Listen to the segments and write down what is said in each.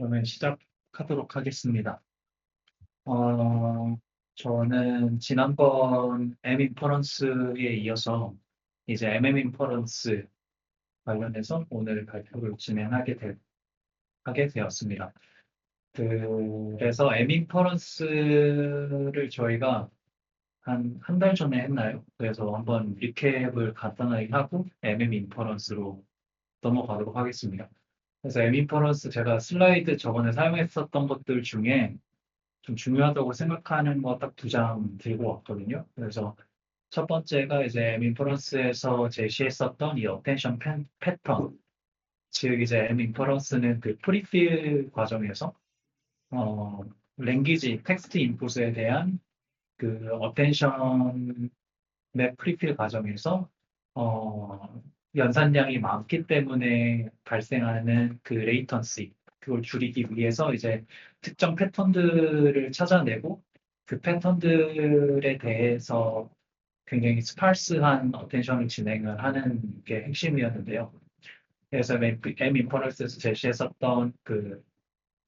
그러면 시작하도록 하겠습니다. 어, 저는 지난번 M 인퍼런스에 이어서 이제 MM 인퍼런스 관련해서 오늘 발표를 하게 되었습니다. 그래서 M 인퍼런스를 저희가 한 달 전에 했나요? 그래서 한번 리캡을 간단하게 하고 MM 인퍼런스로 넘어가도록 하겠습니다. 그래서 M 인퍼런스 제가 슬라이드 저번에 사용했었던 것들 중에 좀 중요하다고 생각하는 거 딱 두 장 들고 왔거든요. 그래서 첫 번째가 이제 M 인퍼런스에서 제시했었던 이 어텐션 패턴, 즉 이제 M 인퍼런스는 그 프리필 과정에서 어, 랭귀지 텍스트 인풋에 대한 그 어텐션의 프리필 과정에서 연산량이 많기 때문에 발생하는 그 레이턴시, 그걸 줄이기 위해서 이제 특정 패턴들을 찾아내고 그 패턴들에 대해서 굉장히 스파르스한 어텐션을 진행을 하는 게 핵심이었는데요. 그래서 M 인퍼런스에서 제시했었던 그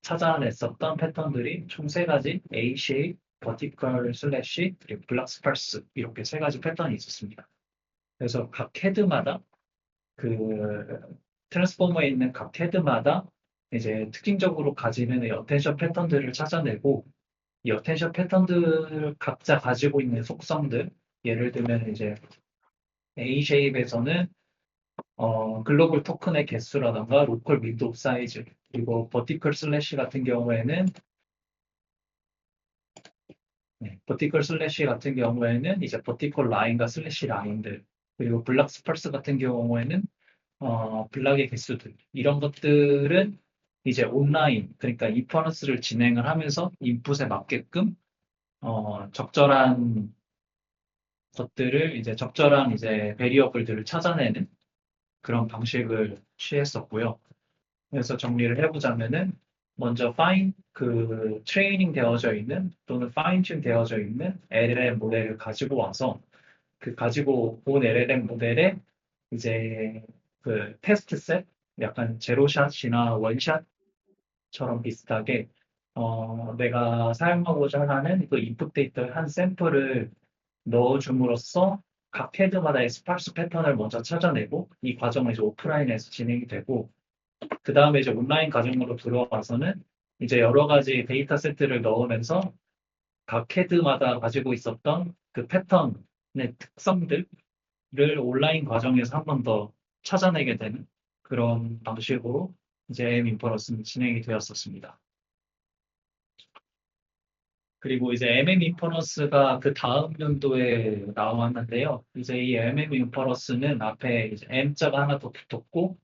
찾아냈었던 패턴들이 총 세 가지 A shape, vertical slash, 그리고 블락 스파르스 이렇게 세 가지 패턴이 있었습니다. 그래서 각 헤드마다 그 트랜스포머에 있는 각 헤드마다 이제 특징적으로 가지는 이 어텐션 패턴들을 찾아내고 이 어텐션 패턴들 각자 가지고 있는 속성들, 예를 들면 이제 A 쉐입에서는 글로벌 토큰의 개수라던가 로컬 윈도우 사이즈, 그리고 버티컬 슬래시 같은 경우에는 버티컬 슬래시 같은 경우에는 이제 버티컬 라인과 슬래시 라인들, 그리고 블락 스펄스 같은 경우에는 블락의 개수들, 이런 것들은 이제 온라인, 그러니까 인퍼런스를 진행을 하면서 인풋에 맞게끔 적절한 것들을 이제 적절한 이제 베리어블들을 찾아내는 그런 방식을 취했었고요. 그래서 정리를 해보자면은 먼저 그 트레이닝 되어져 있는 또는 파인 튠 되어져 있는 LLM 모델을 가지고 와서 그 가지고 온 LLM 모델에 이제 그 테스트 셋, 약간 제로샷이나 원샷처럼 비슷하게 내가 사용하고자 하는 그 인풋 데이터의 한 샘플을 넣어줌으로써 각 헤드마다의 스파스 패턴을 먼저 찾아내고 이 과정은 이제 오프라인에서 진행이 되고 그 다음에 이제 온라인 과정으로 들어와서는 이제 여러 가지 데이터 세트를 넣으면서 각 헤드마다 가지고 있었던 그 패턴의 특성들을 온라인 과정에서 한 번 더 찾아내게 되는 그런 방식으로 이제 M 인퍼런스는 진행이 되었었습니다. 그리고 이제 MM 인퍼런스가 그 다음 연도에 나왔는데요. 이제 이 MM 인퍼런스는 앞에 이제 M자가 하나 더 붙었고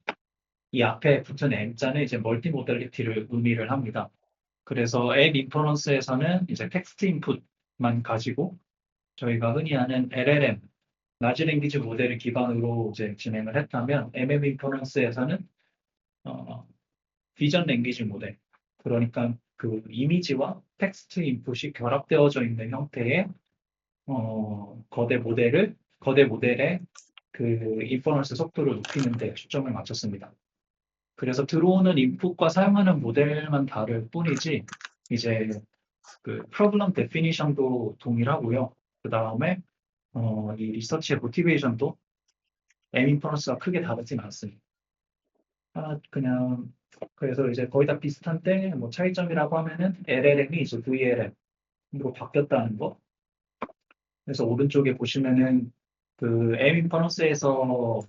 이 앞에 붙은 M자는 이제 멀티 모델리티를 의미를 합니다. 그래서 앱 인퍼런스에서는 이제 텍스트 인풋만 가지고 저희가 흔히 아는 LLM, 라지 랭귀지 모델을 기반으로 이제 진행을 했다면 MM 인퍼런스에서는 어, 비전 랭귀지 모델, 그러니까 그 이미지와 텍스트 인풋이 결합되어져 있는 형태의 거대 모델의 그 인퍼런스 속도를 높이는 데 초점을 맞췄습니다. 그래서 들어오는 인풋과 사용하는 모델만 다를 뿐이지 이제 그 프로블럼 데피니션도 동일하고요. 그 다음에 이 리서치의 모티베이션도 M 인퍼런스가 크게 다르진 않습니다. 그냥 그래서 이제 거의 다 비슷한데 뭐 차이점이라고 하면은 LLM이 이제 VLM으로 바뀌었다는 거. 그래서 오른쪽에 보시면은 그 M 인퍼런스에서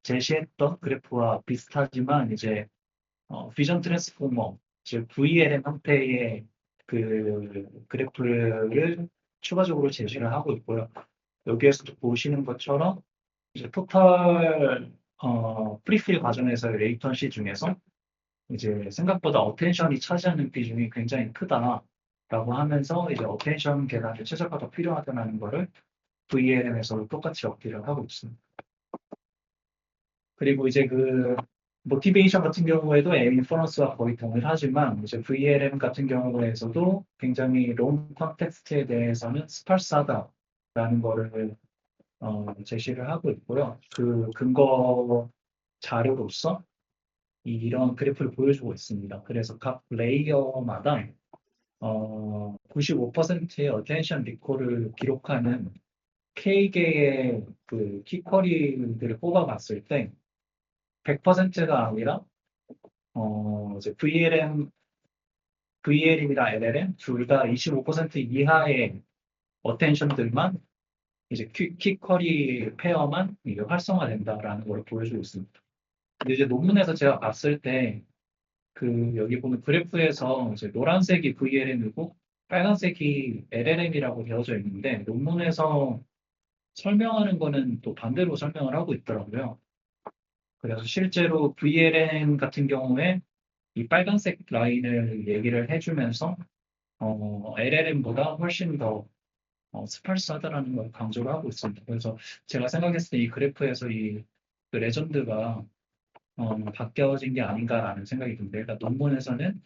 제시했던 그래프와 비슷하지만 이제 비전 트랜스포머, 즉 VLM 형태의 그 그래프를 추가적으로 제시를 하고 있고요. 여기에서도 보시는 것처럼 이제 토탈 프리필 과정에서의 레이턴시 중에서 이제 생각보다 어텐션이 차지하는 비중이 굉장히 크다라고 하면서 이제 어텐션 계산을 최적화가 필요하다는 거를 VLM에서 똑같이 어필을 하고 있습니다. 그리고 이제 그 모티베이션 같은 경우에도 M 인퍼런스와 거의 동일하지만 이제 VLM 같은 경우에서도 굉장히 롱 컨텍스트에 대해서는 스팔스하다라는 거를 제시를 하고 있고요. 그 근거 자료로서 이런 그래프를 보여주고 있습니다. 그래서 각 레이어마다 95%의 어텐션 리콜을 기록하는 K개의 그 키쿼리들을 뽑아봤을 때 100%가 아니라 이제 VLM이랑 LLM 둘 다 25% 이하의 어텐션들만 이제 키쿼리 페어만 이게 활성화된다라는 걸 보여주고 있습니다. 근데 이제 논문에서 제가 봤을 때 그 여기 보면 그래프에서 이제 노란색이 VLM이고 빨간색이 LLM이라고 되어져 있는데 논문에서 설명하는 거는 또 반대로 설명을 하고 있더라고요. 그래서 실제로 VLM 같은 경우에 이 빨간색 라인을 얘기를 해주면서 LLM보다 훨씬 더 스팔스하다라는 걸 강조를 하고 있습니다. 그래서 제가 생각했을 때 이 그래프에서 그 레전드가 바뀌어진 게 아닌가라는 생각이 듭니다. 그러니까 논문에서는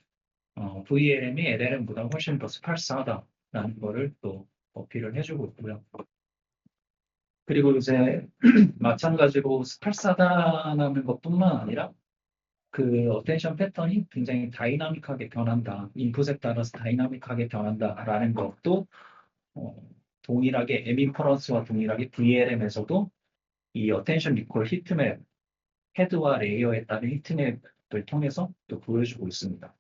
VLM이 LLM보다 훨씬 더 스팔스하다라는 거를 또 어필을 해주고 있고요. 그리고 이제 마찬가지로 스팔스하다는 것뿐만 아니라 그 어텐션 패턴이 굉장히 다이나믹하게 변한다. 인풋에 따라서 다이나믹하게 변한다라는 것도 어, 동일하게 M 인퍼런스와 동일하게 VLM에서도 이 어텐션 리콜 히트맵 헤드와 레이어에 따른 히트맵을 통해서 또 보여주고 있습니다.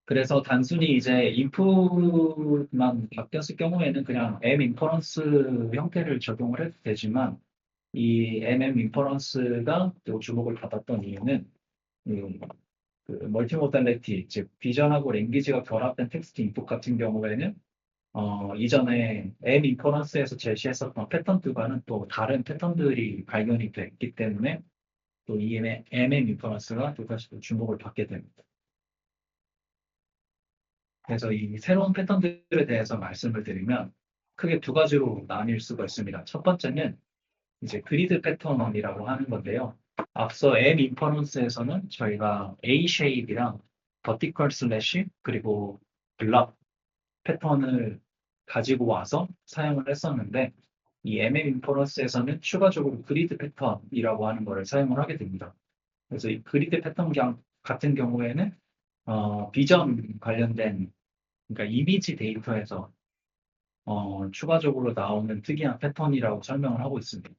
그래서 단순히 이제 인풋만 바뀌었을 경우에는 그냥 M 인퍼런스 형태를 적용을 해도 되지만 이 MM 인퍼런스가 또 주목을 받았던 이유는 그 멀티모달리티, 즉 비전하고 랭귀지가 결합된 텍스트 인풋 같은 경우에는 이전에 M 인퍼런스에서 제시했었던 패턴들과는 또 다른 패턴들이 발견이 됐기 때문에 또 이 MM 인퍼런스가 또 다시 또 주목을 받게 됩니다. 그래서 이 새로운 패턴들에 대해서 말씀을 드리면 크게 두 가지로 나뉠 수가 있습니다. 첫 번째는 이제 그리드 패턴이라고 하는 건데요. 앞서 M 인퍼런스에서는 저희가 A 쉐입이랑 버티컬 슬래시 그리고 블락 패턴을 가지고 와서 사용을 했었는데 이 MM 인퍼런스에서는 추가적으로 그리드 패턴이라고 하는 것을 사용을 하게 됩니다. 그래서 이 그리드 패턴 같은 경우에는 비전 관련된 그러니까 이미지 데이터에서 추가적으로 나오는 특이한 패턴이라고 설명을 하고 있습니다.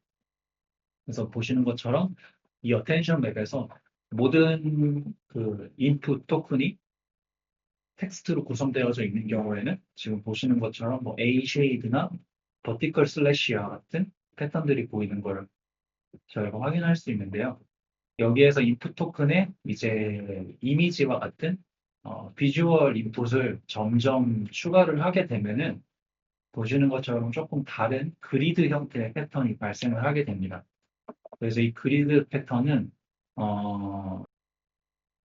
그래서 보시는 것처럼 이 어텐션 맵에서 모든 그 인풋 토큰이 텍스트로 구성되어져 있는 경우에는 지금 보시는 것처럼 뭐 A 쉐이드나 버티컬 슬래시와 같은 패턴들이 보이는 걸 저희가 확인할 수 있는데요. 여기에서 인풋 토큰에 이제 이미지와 같은 비주얼 인풋을 점점 추가를 하게 되면은 보시는 것처럼 조금 다른 그리드 형태의 패턴이 발생을 하게 됩니다. 그래서 이 그리드 패턴은 어,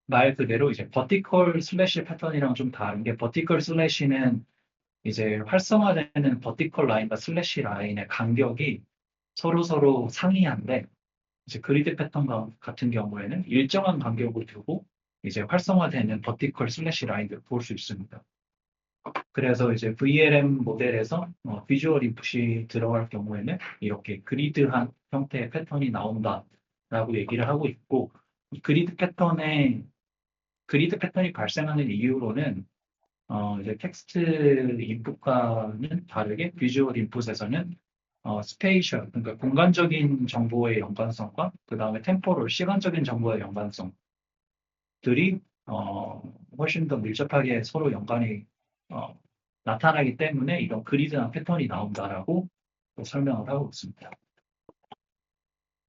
말 그대로 이제 버티컬 슬래시 패턴이랑 좀 다른 게 버티컬 슬래시는 이제 활성화되는 버티컬 라인과 슬래시 라인의 간격이 서로 상이한데 이제 그리드 패턴 같은 경우에는 일정한 간격을 두고 이제 활성화되는 버티컬 슬래시 라인들을 볼 수 있습니다. 그래서 이제 VLM 모델에서 비주얼 인풋이 들어갈 경우에는 이렇게 그리드한 형태의 패턴이 나온다라고 얘기를 하고 있고 이 그리드 패턴이 발생하는 이유로는 이제 텍스트 인풋과는 다르게 비주얼 인풋에서는 스페이셜 그러니까 공간적인 정보의 연관성과 그 다음에 템포럴 시간적인 정보의 연관성들이 어, 훨씬 더 밀접하게 서로 연관이 어, 나타나기 때문에 이런 그리드나 패턴이 나온다라고 설명을 하고 있습니다.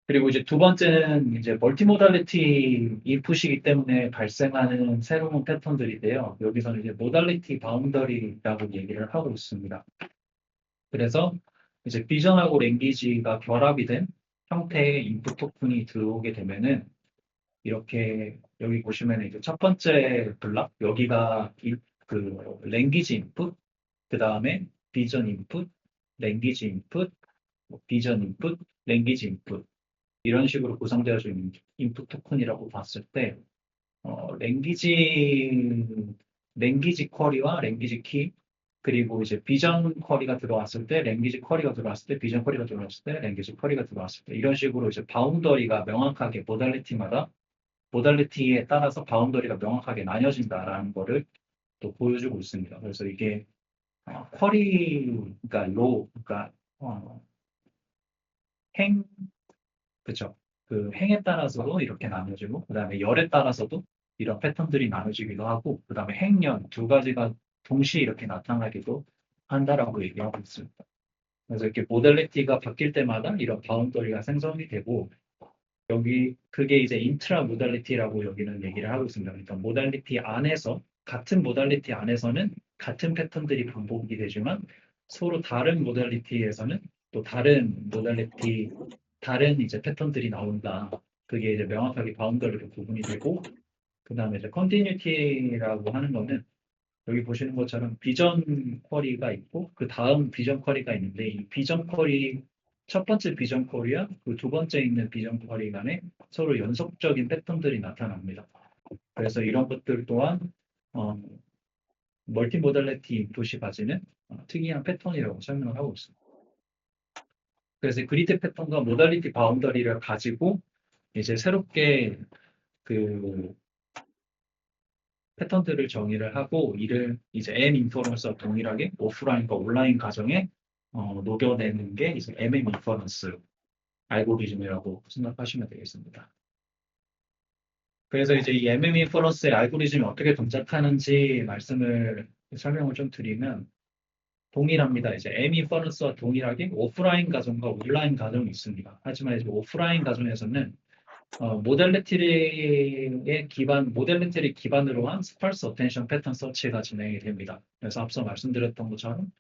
그리고 이제 두 번째는 이제 멀티모달리티 인풋이기 때문에 발생하는 새로운 패턴들인데요. 여기서는 이제 모달리티 바운더리라고 얘기를 하고 있습니다. 그래서 이제 비전하고 랭귀지가 결합이 된 형태의 인풋 토큰이 들어오게 되면은 이렇게 여기 보시면 이제 첫 번째 블락 여기가 그 랭귀지 인풋 그 다음에 비전 인풋, 랭귀지 인풋, 비전 인풋, 랭귀지 인풋 이런 식으로 구성되어져 있는 인풋 토큰이라고 봤을 때 랭귀지 쿼리와 랭귀지 키 그리고 이제 비전 쿼리가 들어왔을 때, 랭귀지 쿼리가 들어왔을 때, 비전 쿼리가 들어왔을 때, 랭귀지 쿼리가 들어왔을 때, 이런 식으로 이제 바운더리가 명확하게 모달리티에 따라서 바운더리가 명확하게 나뉘어진다라는 거를 또 보여주고 있습니다. 그래서 이게 쿼리, 그러니까 그러니까 어, 행, 그쵸. 그 행에 따라서도 이렇게 나눠지고, 그 다음에 열에 따라서도 이런 패턴들이 나눠지기도 하고, 그 다음에 행연 두 가지가 동시에 이렇게 나타나기도 한다라고 얘기하고 있습니다. 그래서 이렇게 모델리티가 바뀔 때마다 이런 바운더리가 생성이 되고, 그게 이제 인트라 모달리티라고 여기는 얘기를 하고 있습니다. 그러니까 모달리티 안에서, 같은 모달리티 안에서는 같은 패턴들이 반복이 되지만, 서로 다른 모달리티에서는 또 다른 이제 패턴들이 나온다. 그게 이제 명확하게 바운더리로 구분이 되고, 그 다음에 이제 컨티뉴티라고 하는 거는 여기 보시는 것처럼 비전 쿼리가 있고 그 다음 비전 쿼리가 있는데 이 비전 쿼리 첫 번째 비전 쿼리와 그 두 번째 있는 비전 쿼리 간에 서로 연속적인 패턴들이 나타납니다. 그래서 이런 것들 또한 어, 멀티 모달리티 인풋이 가지는 특이한 패턴이라고 설명을 하고 있습니다. 그래서 그리드 패턴과 모달리티 바운더리를 가지고 이제 새롭게 그 패턴들을 정의를 하고 이를 이제 M 인퍼런스와 동일하게 오프라인과 온라인 과정에 녹여내는 게 이제 MM 인퍼런스 알고리즘이라고 생각하시면 되겠습니다. 그래서 이제 이 MM 인퍼런스의 알고리즘이 어떻게 동작하는지 설명을 좀 드리면 동일합니다. 이제 M 인퍼런스와 동일하게 오프라인 과정과 온라인 과정이 있습니다. 하지만 이제 오프라인 과정에서는 모델리티를 기반으로 한 스parse 어텐션 패턴 서치가 진행이 됩니다. 그래서 앞서 말씀드렸던 것처럼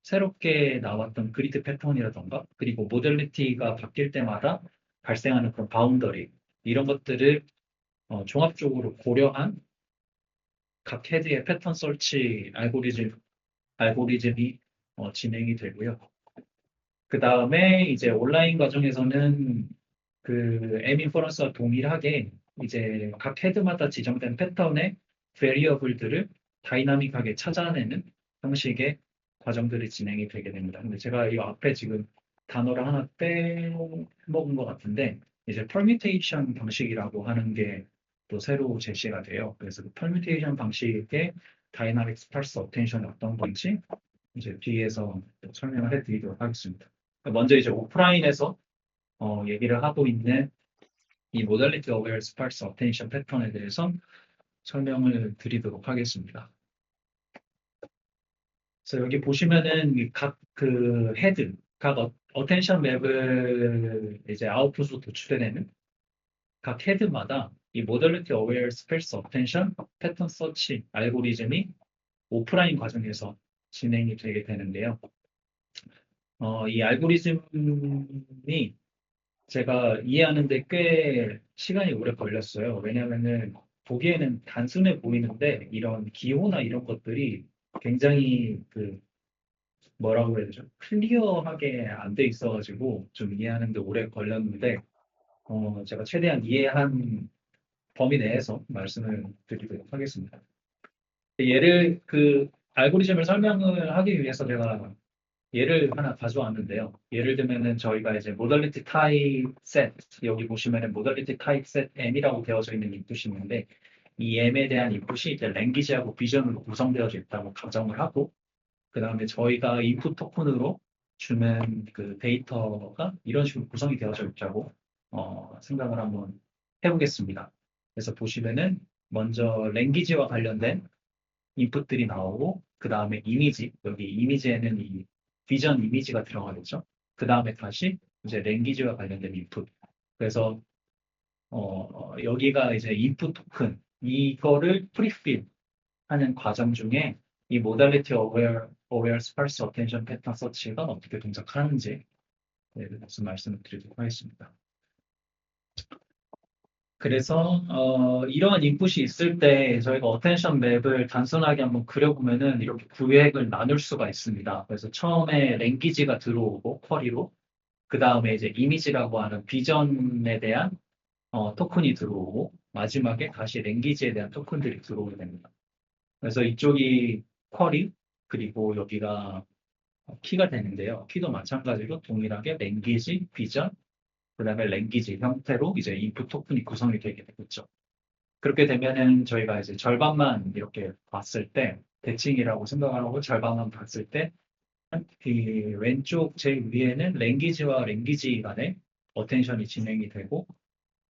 새롭게 나왔던 그리드 패턴이라던가 그리고 모델리티가 바뀔 때마다 발생하는 그런 바운더리 이런 것들을 종합적으로 고려한 각 헤드의 패턴 설치 알고리즘이 진행이 되고요. 그 다음에 이제 온라인 과정에서는 그 M 인퍼런스와 동일하게 이제 각 헤드마다 지정된 패턴의 베리어블들을 다이나믹하게 찾아내는 형식의 과정들이 진행이 되게 됩니다. 근데 제가 이 앞에 지금 단어를 하나 빼먹은 것 같은데 이제 permutation 방식이라고 하는 게 또 새로 제시가 돼요. 그래서 그 permutation 방식의 다이나믹 스파스 어텐션이 어떤 건지 이제 뒤에서 설명을 해드리도록 하겠습니다. 먼저 이제 오프라인에서 얘기를 하고 있는 이 모달리티 어웨어 스파스 어텐션 패턴에 대해서 설명을 드리도록 하겠습니다. 그래서 여기 보시면은 각 그 헤드, 각 어텐션 맵을 이제 아웃풋으로 도출해내는 각 헤드마다 이 모달리티 어웨어 스파스 어텐션 패턴 서치 알고리즘이 오프라인 과정에서 진행이 되게 되는데요. 이 알고리즘이 제가 이해하는데 꽤 시간이 오래 걸렸어요. 왜냐하면은 보기에는 단순해 보이는데 이런 기호나 이런 것들이 굉장히 그 뭐라고 해야 되죠? 클리어하게 안 돼 있어가지고 좀 이해하는데 오래 걸렸는데 제가 최대한 이해한 범위 내에서 말씀을 드리도록 하겠습니다. 그 알고리즘을 설명을 하기 위해서 제가 예를 하나 가져왔는데요. 예를 들면은 저희가 이제 모달리티 타입 셋, 여기 보시면은 모달리티 타입 셋 M이라고 되어져 있는 인풋이 있는데 이 M에 대한 인풋이 이제 랭귀지하고 비전으로 구성되어져 있다고 가정을 하고 그 다음에 저희가 인풋 토큰으로 주는 그 데이터가 이런 식으로 구성이 되어져 있다고 생각을 한번 해보겠습니다. 그래서 보시면은 먼저 랭귀지와 관련된 인풋들이 나오고 그 다음에 이미지, 여기 이미지에는 이 비전 이미지가 들어가겠죠. 그 다음에 다시 이제 랭귀지와 관련된 인풋. 그래서 여기가 이제 인풋 토큰 이거를 프리필 하는 과정 중에 이 모달리티 어웨어 스파스 어텐션 패턴 서치가 어떻게 동작하는지 무슨 말씀을 드리도록 하겠습니다. 그래서 이러한 인풋이 있을 때 저희가 어텐션 맵을 단순하게 한번 그려보면은 이렇게 구획을 나눌 수가 있습니다. 그래서 처음에 랭귀지가 들어오고 쿼리로 그 다음에 이제 이미지라고 하는 비전에 대한 토큰이 들어오고 마지막에 다시 랭귀지에 대한 토큰들이 들어오게 됩니다. 그래서 이쪽이 쿼리, 그리고 여기가 키가 되는데요. 키도 마찬가지로 동일하게 랭귀지, 비전, 그다음에 랭귀지 형태로 이제 인풋 토큰이 구성이 되게 되겠죠. 그렇게 되면은 저희가 이제 절반만 이렇게 봤을 때 대칭이라고 생각하고 절반만 봤을 때 이 왼쪽 제일 위에는 랭귀지와 랭귀지 간의 어텐션이 진행이 되고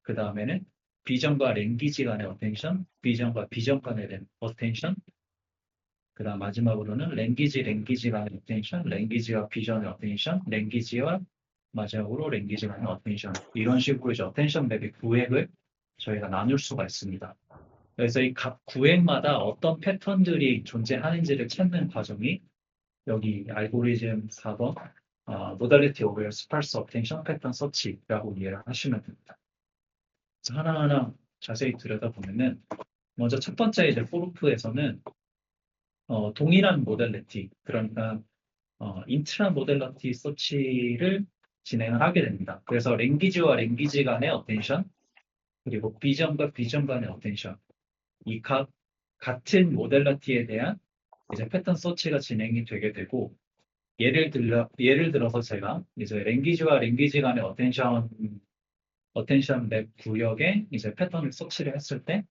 그 다음에는 비전과 랭귀지 간의 어텐션, 비전과 비전 간의 어텐션, 그 다음 마지막으로는 랭귀지 간의 어텐션, 랭귀지와 비전의 어텐션, 랭귀지와 마지막으로 랭귀지 간의 어텐션 이런 식으로 이제 어텐션 맵의 구획을 저희가 나눌 수가 있습니다. 그래서 이 각 구획마다 어떤 패턴들이 존재하는지를 찾는 과정이 여기 알고리즘 4번 Modality Aware Sparse Attention Pattern Search라고 이해를 하시면 됩니다. 그래서 하나하나 자세히 들여다보면은 먼저 첫 번째 이제 포르프에서는 동일한 모델리티 그러니까 인트라 모델리티 서치를 진행을 하게 됩니다. 그래서 랭귀지와 랭귀지 간의 어텐션 그리고 비전과 비전 간의 어텐션 이 같은 모델리티에 대한 이제 패턴 서치가 진행이 되게 되고 예를 들어서 제가 이제 랭귀지와 랭귀지 간의 어텐션 맵 구역에 이제 패턴을 서치를 했을 때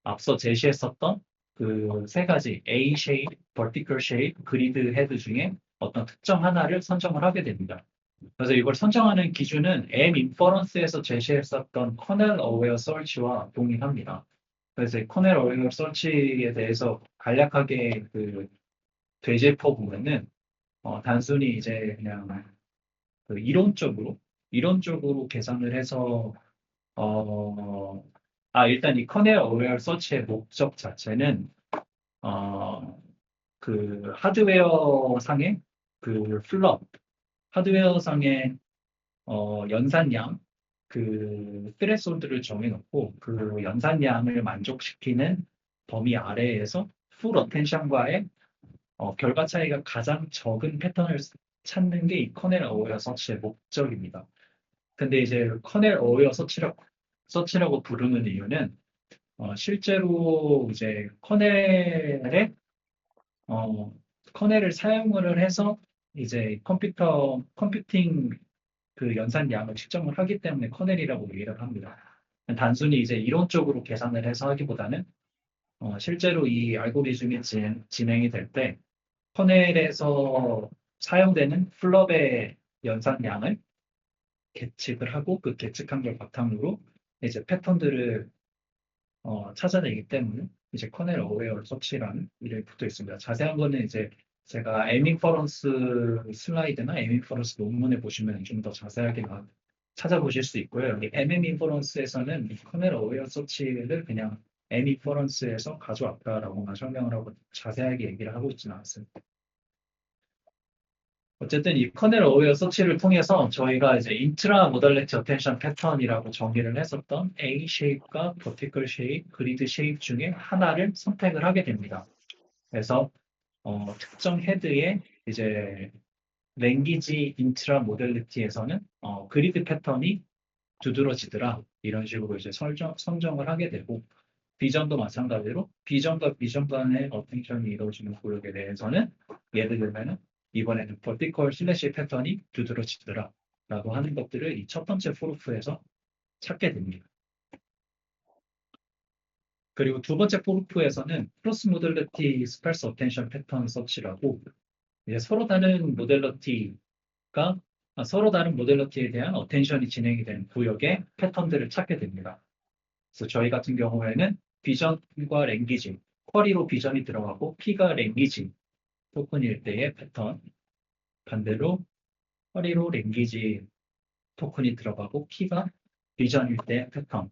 앞서 제시했었던 그 세 가지 A shape, vertical shape, grid head 중에 어떤 특정 하나를 선정을 하게 됩니다. 그래서 이걸 선정하는 기준은 M inference에서 제시했었던 kernel aware search와 동일합니다. 그래서 kernel aware search에 대해서 간략하게 그 되짚어 보면은 단순히 이제 그냥 그 이론적으로 계산을 해서 어, 일단 이 커넬 어웨어 서치의 목적 자체는 어, 그 하드웨어 상의 그 플럽 하드웨어 상의 연산량 그 스레솔드를 정해놓고 그 연산량을 만족시키는 범위 아래에서 풀 어텐션과의 결과 차이가 가장 적은 패턴을 찾는 게 이 커넬 어웨어 서치의 목적입니다. 근데 이제 커넬 어웨어 서치라고 부르는 이유는 실제로 이제 어, 커넬을 사용을 해서 이제 컴퓨팅 그 연산량을 측정을 하기 때문에 커넬이라고 얘기를 합니다. 단순히 이제 이론적으로 계산을 해서 하기보다는 실제로 이 알고리즘이 진행이 될 때 커넬에서 사용되는 플럽의 연산량을 계측을 하고 그 계측한 걸 바탕으로 이제 패턴들을 찾아내기 때문에 이제 커넬 어웨어 서치라는 이름이 붙어 있습니다. 자세한 거는 이제 제가 에밍퍼런스 슬라이드나 에밍퍼런스 논문에 보시면 좀 더 자세하게 찾아보실 수 있고요. 여기 MM 인퍼런스에서는 커넬 어웨어 서치를 그냥 M 인퍼런스에서 가져왔다라고만 설명을 하고 자세하게 얘기를 하고 있지는 않습니다. 어쨌든 이 커넬 어웨어 서치를 통해서 저희가 이제 인트라 모달리티 어텐션 패턴이라고 정의를 했었던 A 쉐입과 버티컬 쉐입, 그리드 쉐입 중에 하나를 선택을 하게 됩니다. 그래서 특정 헤드의 이제 랭귀지 인트라 모델리티에서는 그리드 패턴이 두드러지더라 이런 식으로 이제 선정을 하게 되고 비전도 마찬가지로 비전과 비전 간의 어텐션이 이루어지는 구역에 대해서는 예를 들면은 이번에는 vertical 슬래시 패턴이 두드러지더라 라고 하는 것들을 이 첫 번째 프루프에서 찾게 됩니다. 그리고 두 번째 프루프에서는 크로스 모델리티 스팔스 어텐션 패턴 서치라고 이제 서로 다른 모델리티에 대한 어텐션이 진행이 되는 구역의 패턴들을 찾게 됩니다. 그래서 저희 같은 경우에는 비전과 랭귀지, 쿼리로 비전이 들어가고 P가 랭귀지 토큰일 때의 패턴, 반대로 쿼리로 랭귀지 토큰이 들어가고 P가 비전일 때의 패턴의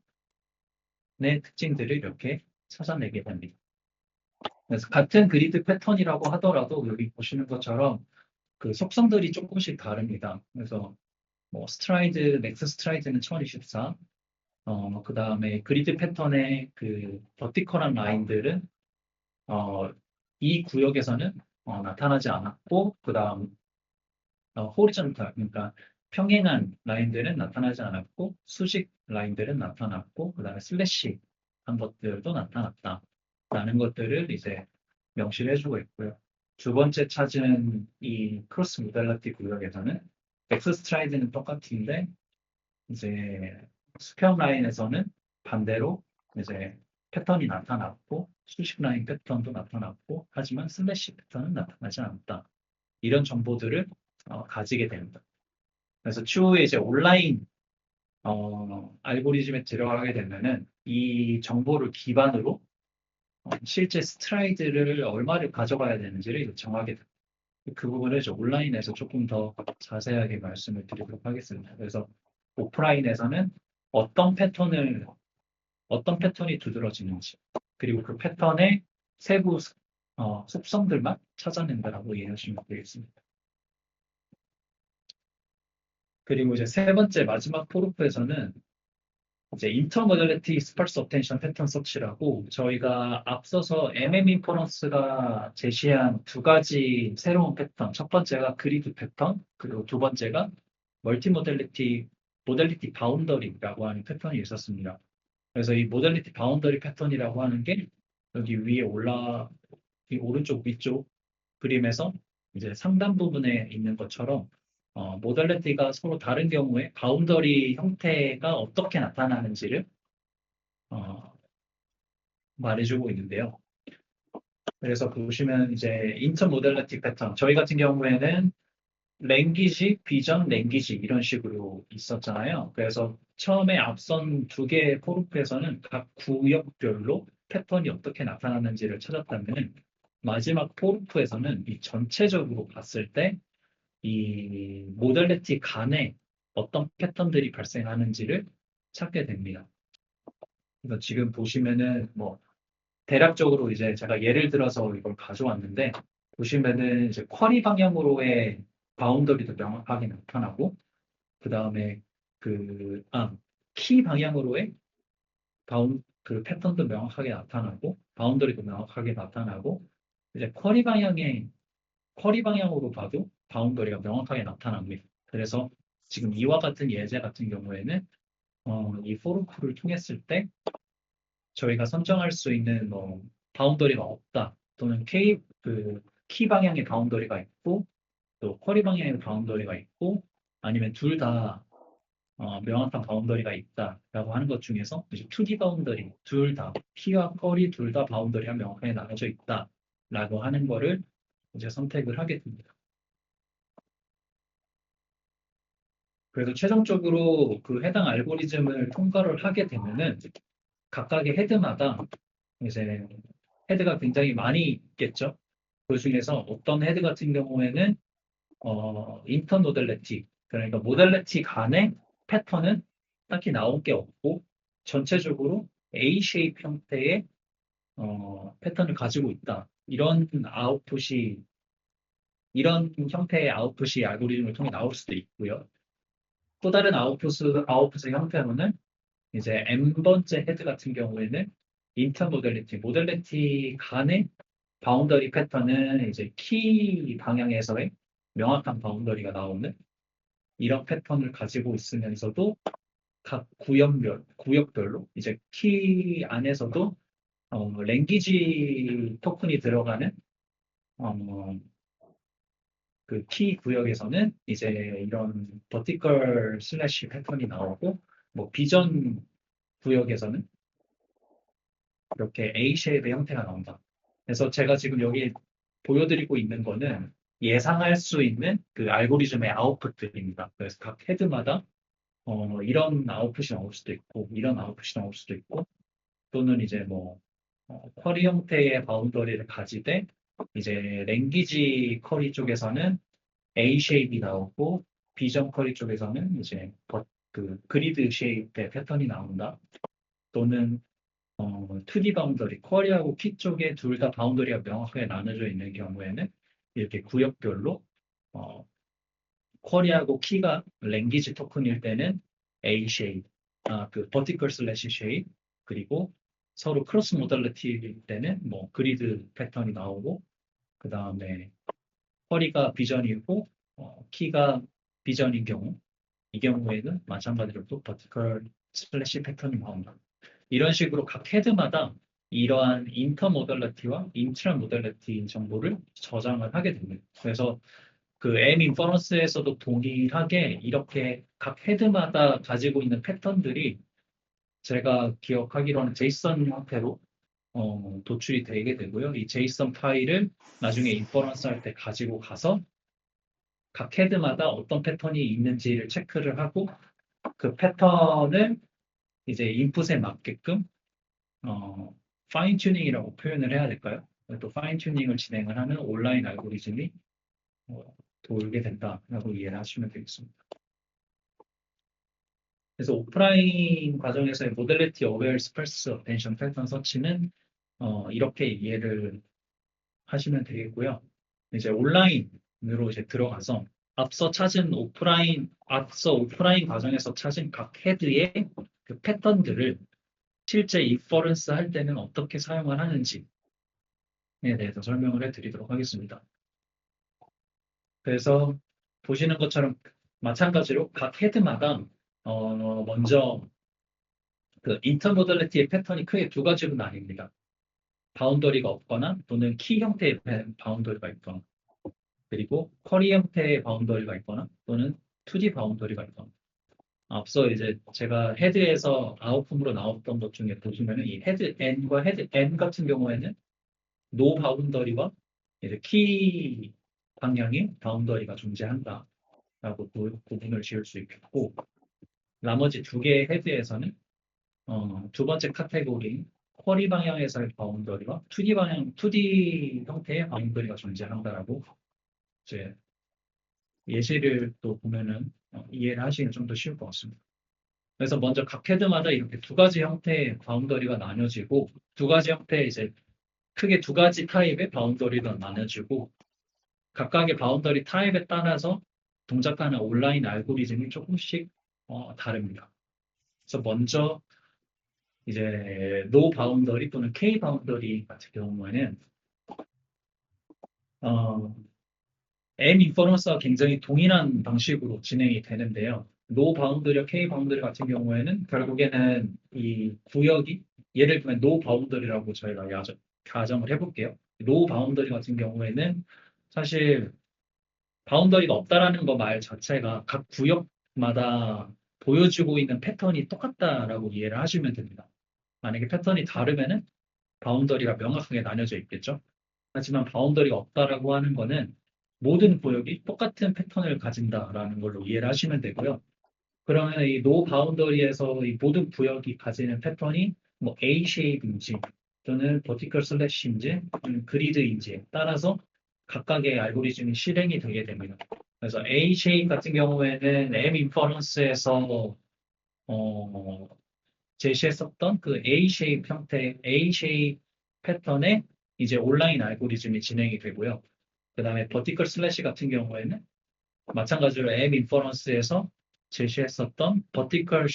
특징들을 이렇게 찾아내게 됩니다. 그래서 같은 그리드 패턴이라고 하더라도 여기 보시는 것처럼 그 속성들이 조금씩 다릅니다. 그래서 뭐 맥스 스트라이드는 1024, 그 다음에 그리드 패턴의 그 버티컬한 라인들은 이 구역에서는 나타나지 않았고, 그 다음 호리전탈, 그러니까 평행한 라인들은 나타나지 않았고, 수직 라인들은 나타났고, 그 다음에 슬래시 한 것들도 나타났다. 라는 것들을 이제 명시를 해주고 있고요. 두 번째 찾은 이 크로스 모델리티 구역에서는 엑스 스트라이드는 똑같은데 이제 수평 라인에서는 반대로 이제 패턴이 나타났고 수직 라인 패턴도 나타났고 하지만 슬래시 패턴은 나타나지 않았다. 이런 정보들을 가지게 됩니다. 그래서 추후에 이제 온라인 알고리즘에 들어가게 되면은 이 정보를 기반으로 실제 스트라이드를 얼마를 가져가야 되는지를 정하게 됩니다. 그 부분을 이제 온라인에서 조금 더 자세하게 말씀을 드리도록 하겠습니다. 그래서 오프라인에서는 어떤 패턴이 두드러지는지, 그리고 그 패턴의 세부 속성들만 찾아낸다라고 이해하시면 되겠습니다. 그리고 이제 세 번째 마지막 포르프에서는 이제 인터모델리티 스parse 어텐션 패턴 서치라고 저희가 앞서서 인퍼런스가 제시한 두 가지 새로운 패턴, 첫 번째가 그리드 패턴, 그리고 두 번째가 모델리티 바운더리라고 하는 패턴이 있었습니다. 그래서 이 모델리티 바운더리 패턴이라고 하는 게 여기 위에 이 오른쪽 위쪽 그림에서 이제 상단 부분에 있는 것처럼 모델리티가 서로 다른 경우에 바운더리 형태가 어떻게 나타나는지를 어, 말해주고 있는데요. 그래서 보시면 이제 인터 모델리티 패턴 저희 같은 경우에는 랭귀지, 비전, 랭귀지 이런 식으로 있었잖아요. 그래서 처음에 앞선 두 개의 포르프에서는 각 구역별로 패턴이 어떻게 나타나는지를 찾았다면 마지막 포르프에서는 이 전체적으로 봤을 때 이 모델리티 간에 어떤 패턴들이 발생하는지를 찾게 됩니다. 그래서 지금 보시면은 뭐 대략적으로 이제 제가 예를 들어서 이걸 가져왔는데 보시면은 이제 쿼리 방향으로의 바운더리도 명확하게 나타나고 그 다음에 키 방향으로의 그 패턴도 명확하게 나타나고 바운더리도 명확하게 나타나고 이제 쿼리 방향으로 봐도 바운더리가 명확하게 나타납니다. 그래서 지금 이와 같은 예제 같은 경우에는 이 포르크를 통했을 때 저희가 선정할 수 있는 뭐 바운더리가 없다 또는 키 방향의 바운더리가 있고 또 쿼리 방향의 바운더리가 있고 아니면 둘 다 명확한 바운더리가 있다라고 하는 것 중에서 이제 2D 바운더리 둘 다 키와 쿼리 둘 다 바운더리가 명확하게 나눠져 있다라고 하는 거를 이제 선택을 하게 됩니다. 그래서 최종적으로 그 해당 알고리즘을 통과를 하게 되면은 각각의 헤드마다 이제 헤드가 굉장히 많이 있겠죠. 그 중에서 어떤 헤드 같은 경우에는 인터 모델리티 그러니까 모델리티 간의 패턴은 딱히 나온 게 없고 전체적으로 A 쉐입 형태의 패턴을 가지고 있다. 이런 형태의 아웃풋이 알고리즘을 통해 나올 수도 있고요. 또 다른 아웃풋의 형태로는 이제 N번째 헤드 같은 경우에는 인터 모델리티 간의 바운더리 패턴은 이제 키 방향에서의 명확한 바운더리가 나오는 이런 패턴을 가지고 있으면서도 각 구역별로 이제 키 안에서도 랭귀지 토큰이 들어가는 그 키 구역에서는 이제 이런 버티컬 슬래시 패턴이 나오고 뭐 비전 구역에서는 이렇게 A 쉐입의 형태가 나온다. 그래서 제가 지금 여기 보여드리고 있는 거는 예상할 수 있는 그 알고리즘의 아웃풋들입니다. 그래서 각 헤드마다 이런 아웃풋이 나올 수도 있고, 이런 아웃풋이 나올 수도 있고, 또는 이제 뭐 쿼리 형태의 바운더리를 가지되 이제 랭귀지 쿼리 쪽에서는 A 쉐입이 나오고 비전 쿼리 쪽에서는 이제 그 그리드 쉐입의 패턴이 나온다. 또는 2D 바운더리, 쿼리하고 키 쪽에 둘 다 바운더리가 명확하게 나눠져 있는 경우에는 이렇게 구역별로 어, 쿼리하고 키가 랭귀지 토큰일 때는 A 쉐입, 그 버티컬 슬래시 쉐입, 그리고 서로 크로스 모달리티일 때는 뭐 그리드 패턴이 나오고 그 다음에 쿼리가 비전이고 키가 비전인 경우 이 경우에는 마찬가지로 또 버티컬 슬래시 패턴이 나온다. 이런 식으로 각 헤드마다 이러한 인터모달리티와 인트라모달리티 정보를 저장을 하게 됩니다. 그래서 그 M 인퍼런스에서도 동일하게 이렇게 각 헤드마다 가지고 있는 패턴들이 제가 기억하기로는 제이슨 형태로 도출이 되게 되고요. 이 제이슨 파일을 나중에 인퍼런스 할 때 가지고 가서 각 헤드마다 어떤 패턴이 있는지를 체크를 하고 그 패턴을 이제 인풋에 맞게끔 파인 튜닝이라고 표현을 해야 될까요? 또 파인 튜닝을 진행을 하는 온라인 알고리즘이 돌게 된다라고 이해를 하시면 되겠습니다. 그래서 오프라인 과정에서의 모델리티 어웨어 스펄스 어텐션 패턴 서치는 이렇게 이해를 하시면 되겠고요. 이제 온라인으로 이제 들어가서 앞서 오프라인 과정에서 찾은 각 헤드의 그 패턴들을 실제 인퍼런스 할 때는 어떻게 사용을 하는지에 대해서 설명을 해드리도록 하겠습니다. 그래서 보시는 것처럼 마찬가지로 각 헤드마다 먼저 그 인터모달리티의 패턴이 크게 두 가지로 나뉩니다. 바운더리가 없거나 또는 키 형태의 바운더리가 있거나 그리고 쿼리 형태의 바운더리가 있거나 또는 2D 바운더리가 있거나 앞서 이제 제가 헤드에서 아웃품으로 나왔던 것 중에 보시면은 이 헤드 N과 헤드 N 같은 경우에는 노 바운더리와 이제 키 방향의 바운더리가 존재한다라고 구분을 지을 수 있겠고 나머지 두 개의 헤드에서는 두 번째 카테고리인 쿼리 방향에서의 바운더리와 2D 형태의 바운더리가 존재한다라고 이제 예시를 또 보면은 이해를 하시기가 좀 더 쉬울 것 같습니다. 그래서 먼저 각 헤드마다 이렇게 두 가지 형태의 바운더리가 나뉘어지고 두 가지 형태의 이제 크게 두 가지 타입의 바운더리가 나눠지고 각각의 바운더리 타입에 따라서 동작하는 온라인 알고리즘이 조금씩 다릅니다. 그래서 먼저 이제 노 바운더리 또는 K 바운더리 같은 경우에는 어, M 인퍼런스와 굉장히 동일한 방식으로 진행이 되는데요. 노 바운더리와 K 바운더리 같은 경우에는 결국에는 이 구역이 예를 들면 노 바운더리라고 저희가 가정을 해볼게요. 노 바운더리 같은 경우에는 사실 바운더리가 없다라는 거 말 자체가 각 구역마다 보여주고 있는 패턴이 똑같다라고 이해를 하시면 됩니다. 만약에 패턴이 다르면은 바운더리가 명확하게 나뉘어져 있겠죠. 하지만 바운더리가 없다라고 하는 거는 모든 구역이 똑같은 패턴을 가진다라는 걸로 이해를 하시면 되고요. 그러면 이 노 바운더리에서 이 모든 구역이 가지는 패턴이 뭐 A 쉐입인지 또는 버티컬 슬래시인지 그리드인지에 따라서 각각의 알고리즘이 실행이 되게 됩니다. 그래서 A 쉐입 같은 경우에는 M 인퍼런스에서 제시했었던 그 A 쉐입 형태, A 쉐입 패턴의 이제 온라인 알고리즘이 진행이 되고요. 그 다음에 버티컬 슬래시 같은 경우에는 마찬가지로 M 인퍼런스에서 제시했었던 버티컬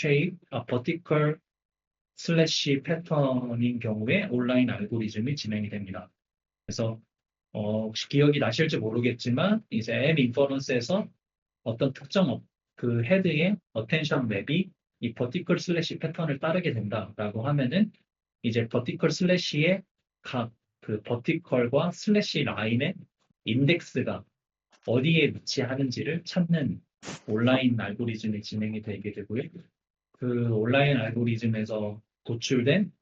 슬래시 패턴인 경우에 온라인 알고리즘이 진행이 됩니다. 그래서 혹시 기억이 나실지 모르겠지만 이제 M 인퍼런스에서 어떤 특정 그 헤드의 어텐션 맵이 이 버티컬 슬래시 패턴을 따르게 된다라고 하면은 이제 버티컬 슬래시의 각 그 버티컬과 슬래시 라인의 인덱스가 어디에 위치하는지를 찾는 온라인 알고리즘이 진행이 되게 되고요. 그 온라인 알고리즘에서 도출된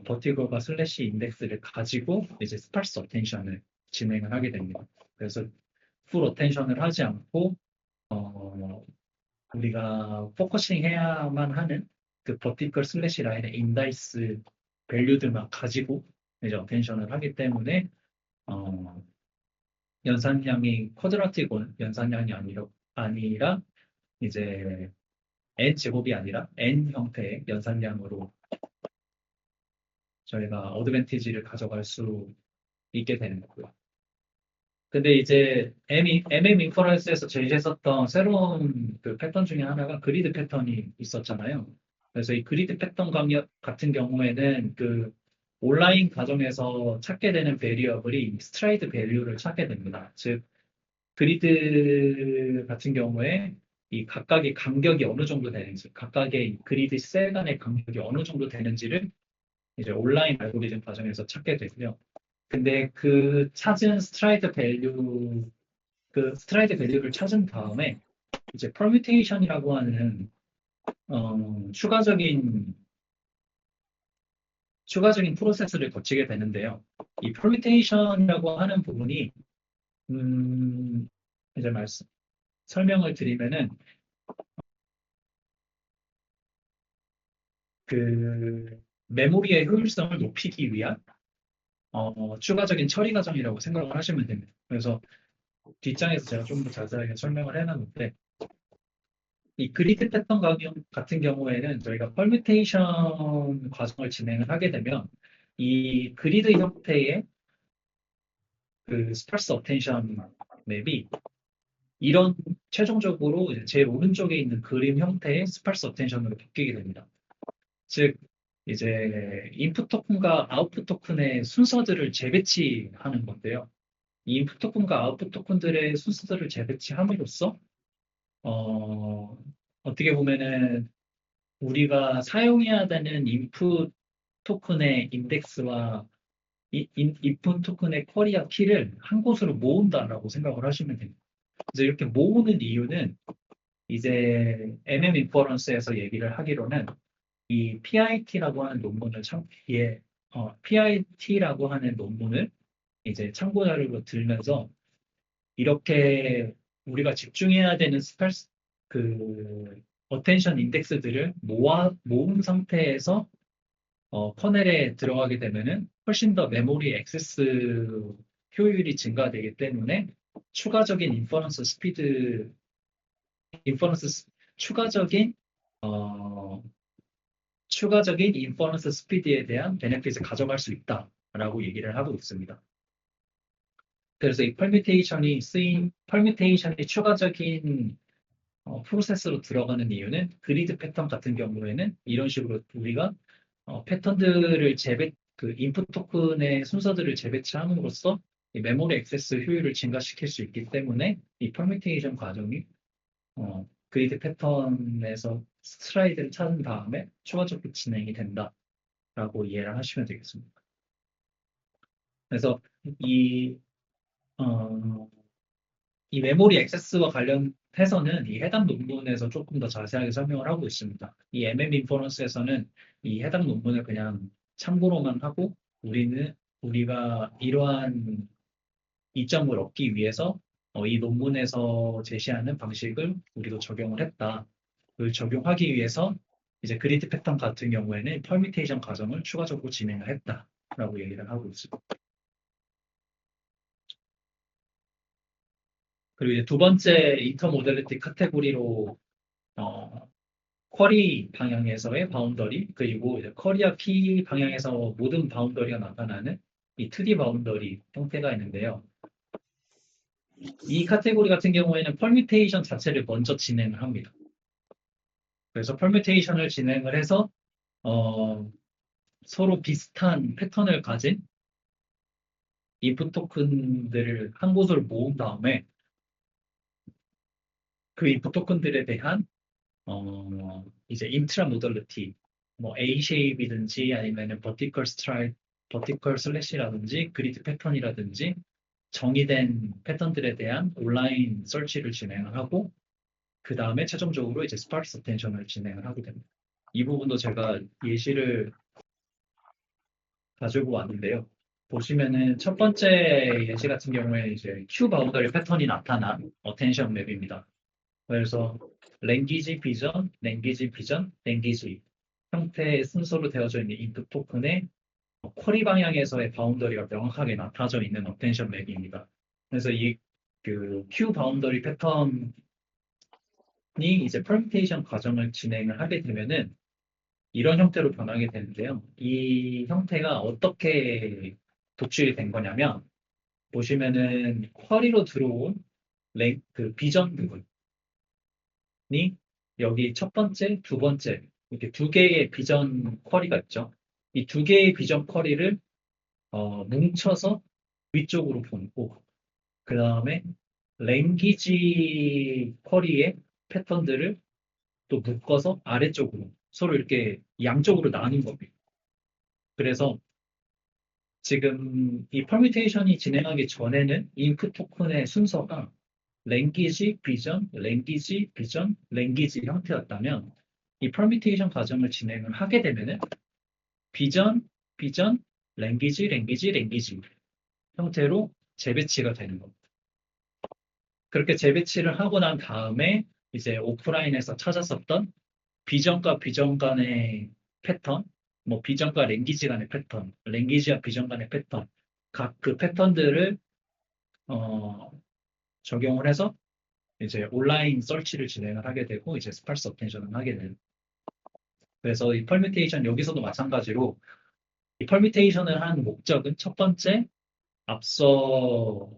버티컬과 슬래시 인덱스를 가지고 이제 스파스 어텐션을 진행을 하게 됩니다. 그래서 풀 어텐션을 하지 않고 우리가 포커싱 해야만 하는 그 버티컬 슬래시 라인의 인다이스 밸류들만 가지고 이제 어텐션을 하기 때문에 어, 연산량이 쿼드라틱 연산량이 아니라 이제 n 제곱이 아니라 n 형태의 연산량으로 저희가 어드밴티지를 가져갈 수 있게 되는 거고요. 근데 이제 MM 인퍼런스에서 제시했었던 새로운 그 패턴 중에 하나가 그리드 패턴이 있었잖아요. 그래서 이 그리드 패턴 같은 경우에는 그 온라인 과정에서 찾게 되는 베리어블이 스트라이드 밸류를 찾게 됩니다. 즉 그리드 같은 경우에 이 각각의 간격이 어느 정도 되는지, 각각의 그리드 셀 간의 간격이 어느 정도 되는지를 이제 온라인 알고리즘 과정에서 찾게 되고요. 근데 그 찾은 스트라이드 밸류를 찾은 다음에 이제 퍼뮤테이션이라고 하는 추가적인 프로세스를 거치게 되는데요. 이 퍼뮤테이션이라고 하는 부분이 이제 설명을 드리면은 그 메모리의 효율성을 높이기 위한 추가적인 처리 과정이라고 생각을 하시면 됩니다. 그래서 뒷장에서 제가 좀 더 자세하게 설명을 해놨는데 이 그리드 패턴 같은 경우에는 저희가 퍼뮤테이션 과정을 진행을 하게 되면 이 그리드 형태의 그 스파스 어텐션 맵이 이런 최종적으로 이제 제일 오른쪽에 있는 그림 형태의 스파스 어텐션으로 바뀌게 됩니다. 즉 이제 인풋 토큰과 아웃풋 토큰의 순서들을 재배치하는 건데요. 이 인풋 토큰과 아웃풋 토큰들의 순서들을 재배치함으로써 어떻게 보면은 우리가 사용해야 되는 인풋 토큰의 인덱스와 인풋 토큰의 쿼리와 키를 한 곳으로 모은다라고 생각을 하시면 됩니다. 그래서 이렇게 모으는 이유는 이제 MM 인퍼런스에서 얘기를 하기로는 이 PIT라고 하는 논문을 PIT라고 하는 논문을 이제 참고 자료로 들면서 이렇게 우리가 집중해야 되는 그 어텐션 인덱스들을 모은 상태에서 커넬에 들어가게 되면은 훨씬 더 메모리 액세스 효율이 증가되기 때문에 추가적인 인퍼런스 추가적인 어, 추가적인 인퍼런스 스피드에 대한 베네핏을 가져갈 수 있다라고 얘기를 하고 있습니다. 그래서 이 퍼뮤테이션이 추가적인 프로세스로 들어가는 이유는 그리드 패턴 같은 경우에는 이런 식으로 우리가 패턴들을 그 인풋 토큰의 순서들을 재배치함으로써 이 메모리 액세스 효율을 증가시킬 수 있기 때문에 이 퍼뮤테이션 과정이 그리드 패턴에서 스트라이드를 찾은 다음에 추가적으로 진행이 된다라고 이해를 하시면 되겠습니다. 그래서 어, 이 메모리 액세스와 관련해서는 이 해당 논문에서 조금 더 자세하게 설명을 하고 있습니다. 이 MM 인퍼런스에서는 이 해당 논문을 그냥 참고로만 하고 우리가 이러한 이점을 얻기 위해서 이 논문에서 제시하는 방식을 우리도 적용을 했다. 그걸 적용하기 위해서 이제 그리드 패턴 같은 경우에는 퍼뮤테이션 과정을 추가적으로 진행을 했다라고 얘기를 하고 있습니다. 그리고 이제 두 번째 인터모델리티 카테고리로 쿼리 방향에서의 바운더리 그리고 이제 쿼리와 P 방향에서 모든 바운더리가 나타나는 이 2D 바운더리 형태가 있는데요. 이 카테고리 같은 경우에는 펄뮤테이션 자체를 먼저 진행을 합니다. 그래서 펄뮤테이션을 진행을 해서 서로 비슷한 패턴을 가진 인풋 토큰들을 한 곳으로 모은 다음에 그 인풋 토큰들에 대한 이제 인트라 모델리티 뭐 A 쉐입이든지 아니면 버티컬 슬래시라든지 그리드 패턴이라든지 정의된 패턴들에 대한 온라인 설치를 진행을 하고 그 다음에 최종적으로 이제 스파르스 어텐션을 진행을 하게 됩니다. 이 부분도 제가 예시를 가지고 왔는데요. 보시면은 첫 번째 예시 같은 경우에 이제 Q 바운더리 패턴이 나타난 어텐션 맵입니다. 그래서 랭귀지 랭귀지 형태의 순서로 되어져 있는 인풋 토큰의 쿼리 방향에서의 바운더리가 명확하게 나타져 있는 어텐션 맵입니다. 그래서 그 Q 바운더리 패턴이 이제 퍼뮤테이션 과정을 진행을 하게 되면은 이런 형태로 변하게 되는데요. 이 형태가 어떻게 도출이 된 거냐면 보시면은 쿼리로 들어온 그 비전 부분이 여기 첫 번째, 두 번째 이렇게 두 개의 비전 쿼리가 있죠. 이 두 개의 비전 쿼리를 뭉쳐서 위쪽으로 보내고 그 다음에 랭귀지 쿼리의 패턴들을 또 묶어서 아래쪽으로 서로 이렇게 양쪽으로 나눈 겁니다. 그래서 지금 이 퍼뮤테이션이 진행하기 전에는 인풋 토큰의 순서가 랭귀지, 비전, 랭귀지, 비전, 랭귀지 형태였다면 이 퍼뮤테이션 과정을 진행을 하게 되면은 비전, 비전, 랭귀지, 랭귀지, 랭귀지 형태로 재배치가 되는 겁니다. 그렇게 재배치를 하고 난 다음에 이제 오프라인에서 찾았었던 비전과 비전 간의 패턴, 뭐 비전과 랭귀지 간의 패턴, 랭귀지와 비전 간의 패턴, 각 그 패턴들을 어, 적용을 해서 이제 온라인 서치를 진행을 하게 되고 이제 스parse 어텐션을 하게 되는. 그래서 이 펄뮤테이션 여기서도 마찬가지로 이 펄뮤테이션을 한 목적은 첫 번째 앞서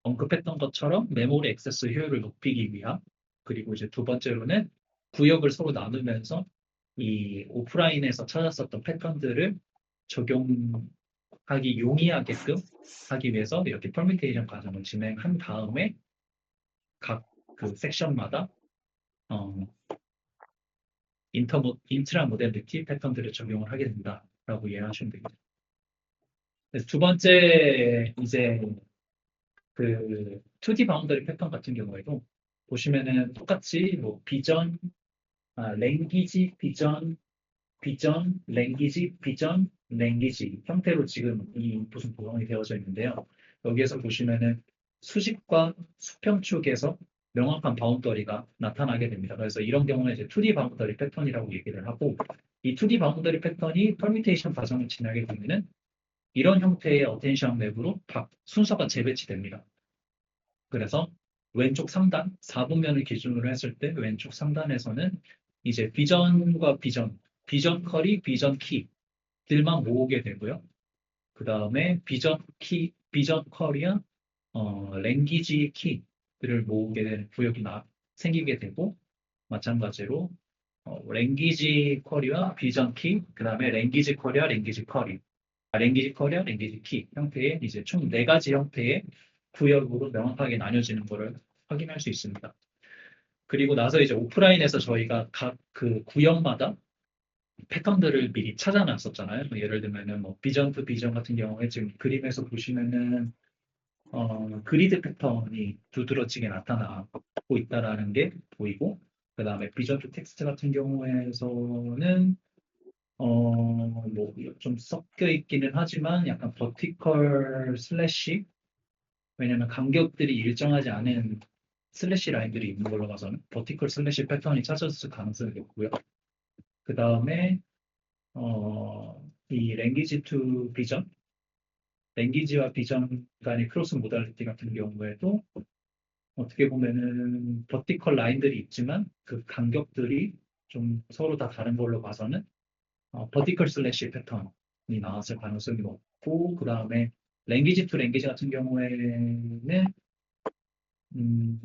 언급했던 것처럼 메모리 액세스 효율을 높이기 위함. 그리고 이제 두 번째로는 구역을 서로 나누면서 이 오프라인에서 찾았었던 패턴들을 적용하기 용이하게끔 하기 위해서 이렇게 퍼뮤테이션 과정을 진행한 다음에 각 그 섹션마다 어, 인트라 모델리티 패턴들을 적용을 하게 된다라고 이해하시면 됩니다. 그래서 두 번째 이제 그 2D 바운더리 패턴 같은 경우에도 보시면은 똑같이 뭐 비전, 랭귀지, 비전, 비전, 랭귀지, 비전, 랭귀지 형태로 지금 이 무슨 구성이 되어져 있는데요. 여기에서 보시면은 수식과 수평 쪽에서 명확한 바운더리가 나타나게 됩니다. 그래서 이런 경우는 이제 2D 바운더리 패턴이라고 얘기를 하고 이 2D 바운더리 패턴이 퍼뮤테이션 과정을 지나게 되면은 이런 형태의 어텐션 맵으로 각 순서가 재배치됩니다. 그래서 왼쪽 상단 4분면을 기준으로 했을 때 왼쪽 상단에서는 이제 비전과 비전, 비전 커리, 비전 키들만 모으게 되고요. 그 다음에 비전 키, 비전 커리와 랭귀지 키들을 모으게 되는 구역이 생기게 되고 마찬가지로 랭귀지 커리와 비전 키, 그 다음에 랭귀지 커리와 랭귀지 커리, 랭귀지 커리와 랭귀지 키 형태의 이제 총 4가지 형태의 구역으로 명확하게 나뉘어지는 것을 확인할 수 있습니다. 그리고 나서 이제 오프라인에서 저희가 각 그 구역마다 패턴들을 미리 찾아놨었잖아요. 뭐 예를 들면은 뭐 비전 투 비전 같은 경우에 지금 그림에서 보시면은 그리드 패턴이 두드러지게 나타나고 있다라는 게 보이고 그 다음에 비전 투 텍스트 같은 경우에서는 뭐 좀 섞여 있기는 하지만 약간 버티컬 슬래시 왜냐면 간격들이 일정하지 않은 슬래시 라인들이 있는 걸로 봐서는 버티컬 슬래시 패턴이 찾아졌을 가능성이 높고요. 그 다음에 이 랭귀지 투 비전, 랭귀지와 비전 간의 크로스 모달리티 같은 경우에도 어떻게 보면은 버티컬 라인들이 있지만 그 간격들이 좀 서로 다 다른 걸로 봐서는 버티컬 슬래시 패턴이 나왔을 가능성이 높고 그 다음에 랭귀지 투 랭귀지 같은 경우에는 음,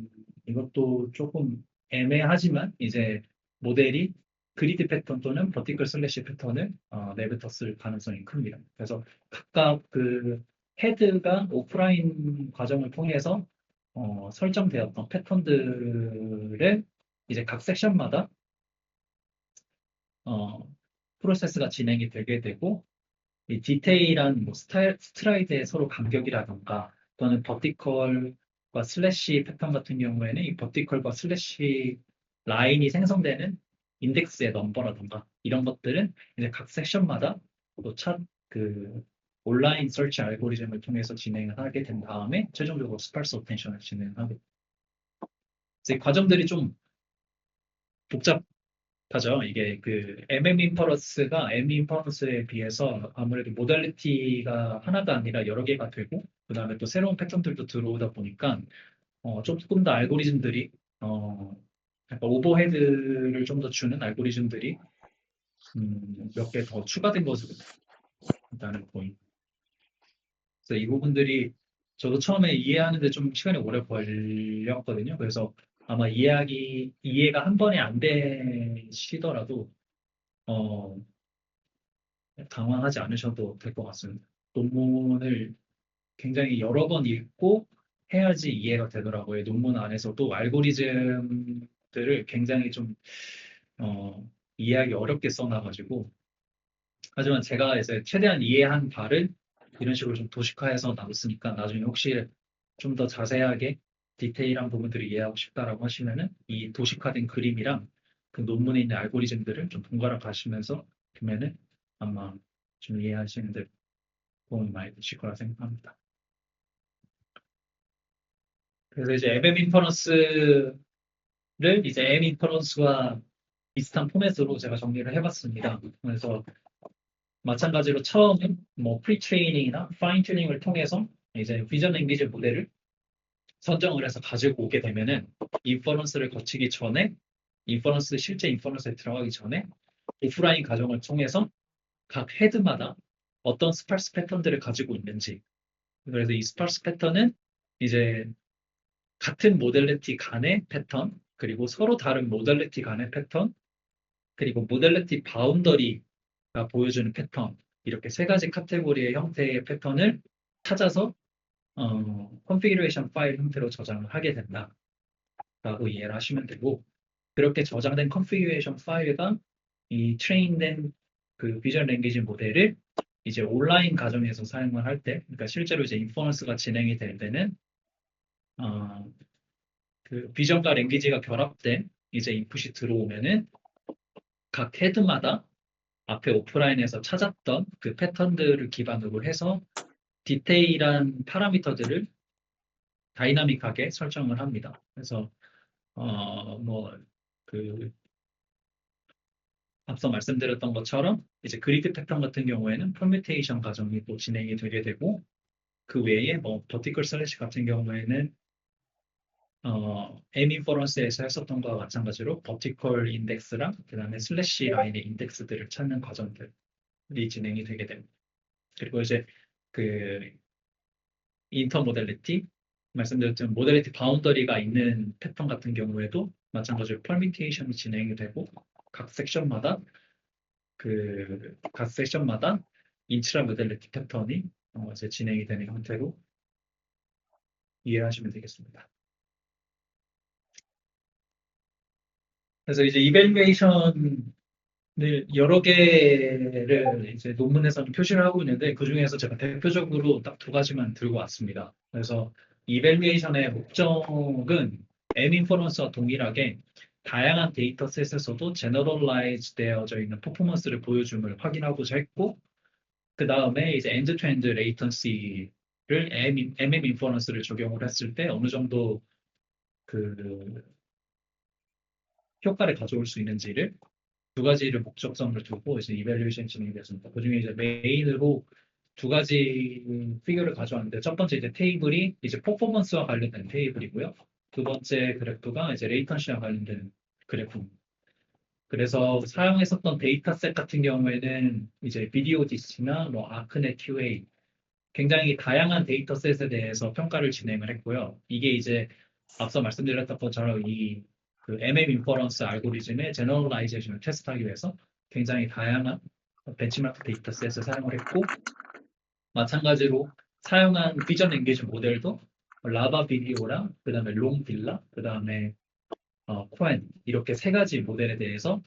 이것도 조금 애매하지만 이제 모델이 그리드 패턴 또는 버티컬 슬래시 패턴을 내뱉었을 가능성이 큽니다. 그래서 각각 그 헤드가 오프라인 과정을 통해서 설정되었던 패턴들을 이제 각 섹션마다 어, 프로세스가 진행이 되게 되고 이 디테일한 뭐 스트라이드의 서로 간격이라던가 또는 버티컬과 슬래시 패턴 같은 경우에는 이 버티컬과 슬래시 라인이 생성되는 인덱스의 넘버라던가 이런 것들은 이제 각 섹션마다 또그 온라인 서치 알고리즘을 통해서 진행을 하게 된 다음에 최종적으로 스parse 어텐션을 진행하게 됩니다. 이 과정들이 좀 복잡하죠. 이게 그 MM 인퍼런스가 M 인퍼런스에 비해서 아무래도 모달리티가 하나가 아니라 여러 개가 되고 그다음에 또 새로운 패턴들도 들어오다 보니까 조금 더 알고리즘들이 약간 오버헤드를 좀 더 주는 알고리즘들이 몇 개 더 추가된 것으로 일단은 보입니다. 그래서 이 부분들이 저도 처음에 이해하는데 좀 시간이 오래 걸렸거든요. 그래서 아마 이해가 한 번에 안 되시더라도 어, 당황하지 않으셔도 될 것 같습니다. 논문을 굉장히 여러 번 읽고 해야지 이해가 되더라고요. 논문 안에서도 알고리즘들을 굉장히 좀 어, 이해하기 어렵게 써놔가지고 하지만 제가 이제 최대한 이해한 바를 이런 식으로 좀 도식화해서 나눴으니까 나중에 혹시 좀 더 자세하게 디테일한 부분들을 이해하고 싶다라고 하시면은 이 도식화된 그림이랑 그 논문에 있는 알고리즘들을 좀 번갈아 가시면서 보면은 아마 좀 이해하시는 데 도움이 많이 되실 거라 생각합니다. 그래서 이제 MM 인퍼런스를 이제 M 인퍼런스와 비슷한 포맷으로 제가 정리를 해봤습니다. 그래서 마찬가지로 처음엔 뭐 프리트레이닝이나 파인 튜닝을 통해서 이제 비전 랭귀지 모델을 선정을 해서 가지고 오게 되면은 인퍼런스를 거치기 전에 실제 인퍼런스에 들어가기 전에 오프라인 과정을 통해서 각 헤드마다 어떤 스파스 패턴들을 가지고 있는지, 그래서 이 스파스 패턴은 이제 같은 모델리티 간의 패턴, 그리고 서로 다른 모델리티 간의 패턴, 그리고 모델리티 바운더리가 보여주는 패턴, 이렇게 세 가지 카테고리의 형태의 패턴을 찾아서 컨피그레이션 파일 형태로 저장을 하게 된다라고 이해를 하시면 되고, 그렇게 저장된 컨피그레이션 파일과 이 트레인된 그 비전 랭귀지 모델을 이제 온라인 과정에서 사용을 할 때, 그러니까 실제로 이제 인퍼런스가 진행이 될 때는 어, 그 비전과 랭귀지가 결합된 이제 인풋이 들어오면은 각 헤드마다 앞에 오프라인에서 찾았던 그 패턴들을 기반으로 해서 디테일한 파라미터들을 다이나믹하게 설정을 합니다. 그래서 뭐 그 앞서 말씀드렸던 것처럼 이제 그리드 패턴 같은 경우에는 퍼뮤테이션 과정이 또 진행이 되게 되고, 그 외에 뭐 버티컬 슬래시 같은 경우에는 M 인퍼런스에서 했었던 것과 마찬가지로 버티컬 인덱스랑 그다음에 슬래시 라인의 인덱스들을 찾는 과정들이 진행이 되게 됩니다. 그리고 이제 그 인터 모델리티 말씀드렸지만 모델리티 바운더리가 있는 패턴 같은 경우에도 마찬가지로 퍼뮤테이션이 진행이 되고 각 섹션마다 인트라 모델리티 패턴이 이제 진행이 되는 형태로 이해하시면 되겠습니다. 그래서 이제 이밸류에이션을 여러 개를 이제 논문에서는 표시를 하고 있는데 그 중에서 제가 대표적으로 딱 두 가지만 들고 왔습니다. 그래서 이밸류에이션의 목적은 M 인퍼런스와 동일하게 다양한 데이터셋에서도 제너럴라이즈 되어져 있는 퍼포먼스를 보여줌을 확인하고자 했고, 그 다음에 이제 엔드 투 엔드 레이턴시를 MM 인퍼런스를 적용을 했을 때 어느 정도 그 효과를 가져올 수 있는지를 두 가지를 목적성을 두고 이제 이밸류에이션 진행이 됐습니다. 그중에 이제 메인으로 두 가지 피규어를 가져왔는데, 첫 번째 이제 테이블이 이제 퍼포먼스와 관련된 테이블이고요. 두 번째 그래프가 이제 레이턴시와 관련된 그래프입니다. 그래서 사용했었던 데이터셋 같은 경우에는 이제 비디오 디스나 뭐 아크넷 QA, 굉장히 다양한 데이터셋에 대해서 평가를 진행을 했고요. 이게 이제 앞서 말씀드렸던 것처럼 이 그 MM 인퍼런스 알고리즘의 제너럴라이제이션을 테스트하기 위해서 굉장히 다양한 벤치마크 데이터셋을 사용을 했고, 마찬가지로 사용한 비전 랭귀지 모델도 라바 비디오랑 그다음에 롱빌라, 그다음에 코엔, 이렇게 세 가지 모델에 대해서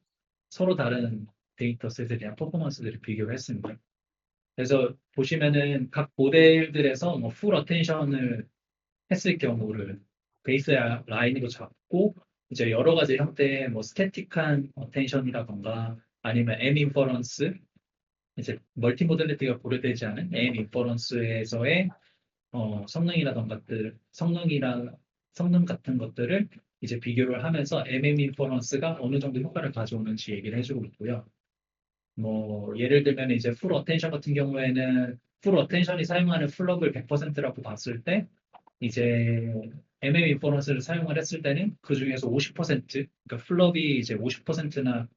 서로 다른 데이터셋에 대한 퍼포먼스들을 비교를 했습니다. 그래서 보시면은 각 모델들에서 풀 어텐션을 했을 경우를 베이스 라인으로 잡고 이제 여러 가지 형태의 뭐 스태틱한 어텐션이라던가 아니면 M 인퍼런스, 이제 멀티 모델리티가 고려되지 않은 M 인퍼런스에서의 성능 같은 것들을 이제 비교를 하면서 MM 인퍼런스가 어느 정도 효과를 가져오는지 얘기를 해주고 있고요. 뭐 예를 들면 이제 풀 어텐션 같은 경우에는 풀 어텐션이 사용하는 플럭을 100%라고 봤을 때 이제 MM 인퍼런스를 사용을 했을 때는 그 중에서 50%, 그러니까 플럭이 이제 50%나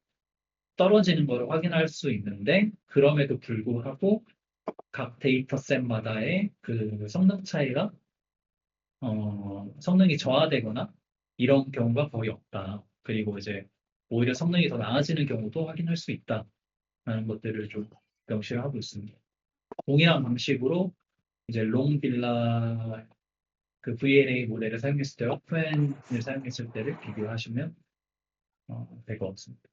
떨어지는 것을 확인할 수 있는데, 그럼에도 불구하고 각 데이터셋마다의 그 성능 차이가 성능이 저하되거나 이런 경우가 거의 없다. 그리고 이제 오히려 성능이 더 나아지는 경우도 확인할 수 있다라는 것들을 좀 명시를 하고 있습니다. 동일한 방식으로 이제 롱빌라 그 VLA 모델을 사용했을 때와 QN을 사용했을 때를 비교하시면 될 것 같습니다.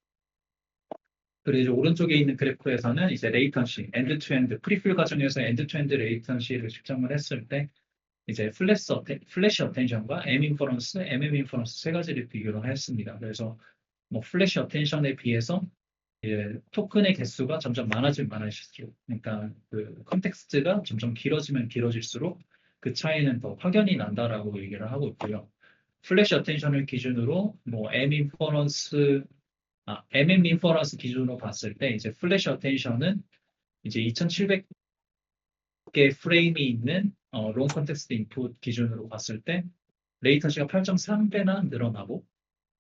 그리고 이제 오른쪽에 있는 그래프에서는 이제 레이턴시, 엔드 투 엔드, 프리필 과정에서 엔드 투 엔드 레이턴시를 측정을 했을 때 이제 플래시 어텐션과 M 인퍼런스, MM 인퍼런스 세 가지를 비교를 했습니다. 그래서 뭐 플래시 어텐션에 비해서 토큰의 개수가 점점 많아지면 많아질수록, 그러니까 그 컨텍스트가 점점 길어지면 길어질수록 그 차이는 더 확연히 난다라고 얘기를 하고 있고요. 플래시 어텐션을 기준으로 뭐 MM 인퍼런스 기준으로 봤을 때 이제 플래시 어텐션은 이제 2700개 프레임이 있는 롱 컨텍스트 인풋 기준으로 봤을 때 레이턴시가 8.3배나 늘어나고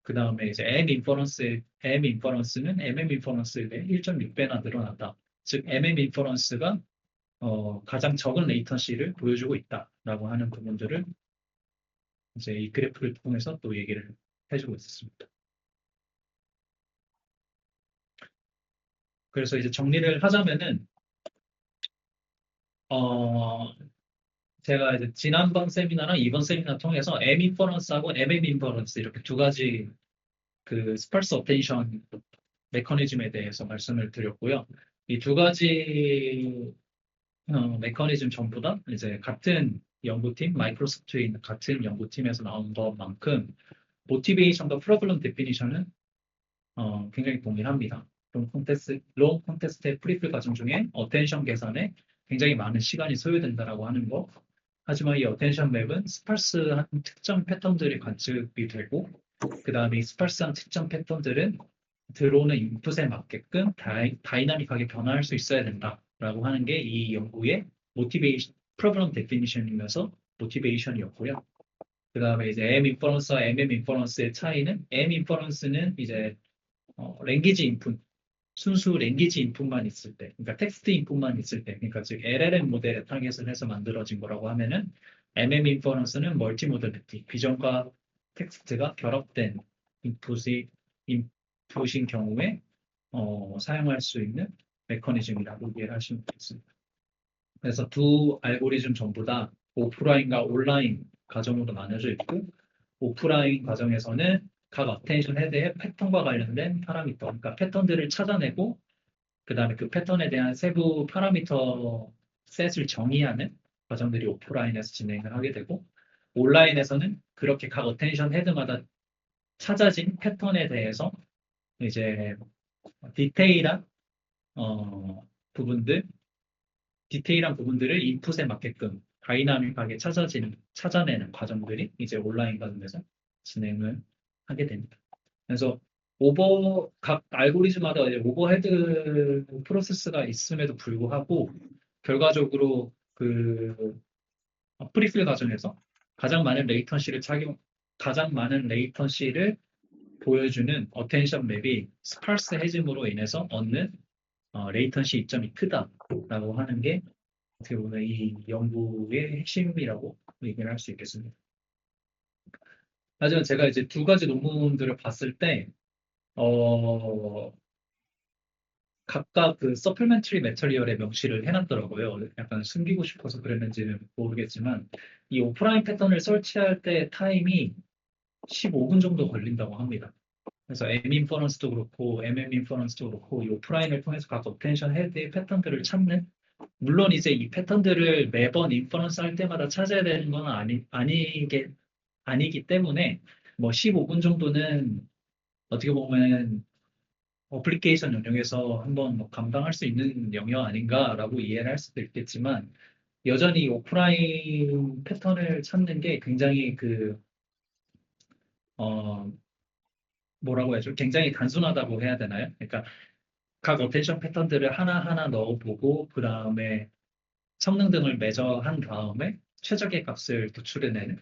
그 다음에 이제 M 인퍼런스는 MM 인퍼런스에 1.6배나 늘어났다. 즉 MM 인퍼런스가 가장 적은 레이턴시를 보여주고 있다라고 하는 부분들을 이제 이 그래프를 통해서 또 얘기를 해주고 있습니다. 그래서 이제 정리를 하자면은 제가 이제 지난번 세미나랑 이번 세미나 통해서 M 인퍼런스하고 MM 인퍼런스 이렇게 두 가지 그 스parse 어텐션 메커니즘에 대해서 말씀을 드렸고요. 이 두 가지 메커니즘 전부 다 이제 같은 연구팀, 마이크로소프트에 있는 같은 연구팀에서 나온 것만큼 모티베이션과 프로블럼 데피니션은 굉장히 동일합니다. 롱 콘테스트의 프리필 과정 중에 어텐션 계산에 굉장히 많은 시간이 소요된다라고 하는 거. 하지만 이 어텐션 맵은 스파스한 특정 패턴들이 관측이 되고 그 다음에 이 스파스한 특정 패턴들은 들어오는 인풋에 맞게끔 다이나믹하게 변화할 수 있어야 된다라고 하는 게 이 연구의 모티베이션, 프로블럼 데피니션이면서 모티베이션이었고요. 그 다음에 이제 M 인퍼런스와 MM 인퍼런스의 차이는 M 인퍼런스는 이제 랭귀지 인풋, 순수 랭귀지 인풋만 있을 때, 그러니까 텍스트 인풋만 있을 때, 그러니까 즉 LLM 모델에 타겟을 해서 만들어진 거라고 하면은 MM 인퍼런스는 멀티 모델리티, 비전과 텍스트가 결합된 인풋이 인풋인 경우에 사용할 수 있는 메커니즘이라고 이해를 하시면 되겠습니다. 그래서 두 알고리즘 전부 다 오프라인과 온라인 과정으로 나눠져 있고 오프라인 과정에서는 각 어텐션 헤드의 패턴과 관련된 파라미터, 그러니까 패턴들을 찾아내고 그 다음에 그 패턴에 대한 세부 파라미터 셋을 정의하는 과정들이 오프라인에서 진행을 하게 되고 온라인에서는 그렇게 각 어텐션 헤드마다 찾아진 패턴에 대해서 이제 디테일한 어, 부분들, 디테일한 부분들을 인풋에 맞게끔 다이나믹하게 찾아내는 과정들이 이제 온라인 과정에서 진행을 하게 됩니다. 그래서 각 알고리즘마다 이제 오버헤드 프로세스가 있음에도 불구하고 결과적으로 그 프리필 과정에서 가장 많은 레이턴시를 보여주는 어텐션 맵이 스파스 해짐으로 인해서 얻는 레이턴시 이점이 크다라고 하는 게 어떻게 보면 이 연구의 핵심이라고 얘기를 할 수 있겠습니다. 하지만 제가 이제 두 가지 논문들을 봤을 때 각각 그 서플멘터리 매터리얼의 명시를 해놨더라고요. 약간 숨기고 싶어서 그랬는지는 모르겠지만 이 오프라인 패턴을 설치할 때 타임이 15분 정도 걸린다고 합니다. 그래서 M 인퍼런스도 그렇고 MM 인퍼런스도 그렇고 이 오프라인을 통해서 각 어텐션 헤드의 패턴들을 찾는 물론 이제 이 패턴들을 매번 인퍼런스 할 때마다 찾아야 되는 건 아니기 때문에 뭐 15분 정도는 어떻게 보면 어플리케이션 영역에서 한번 뭐 감당할 수 있는 영역 아닌가라고 이해를 할 수도 있겠지만 여전히 오프라인 패턴을 찾는 게 굉장히 어, 뭐라고 해야죠? 굉장히 단순하다고 해야 되나요? 그러니까 각 어텐션 패턴들을 하나하나 넣어보고 그 다음에 성능 등을 매저한 다음에 최적의 값을 도출해내는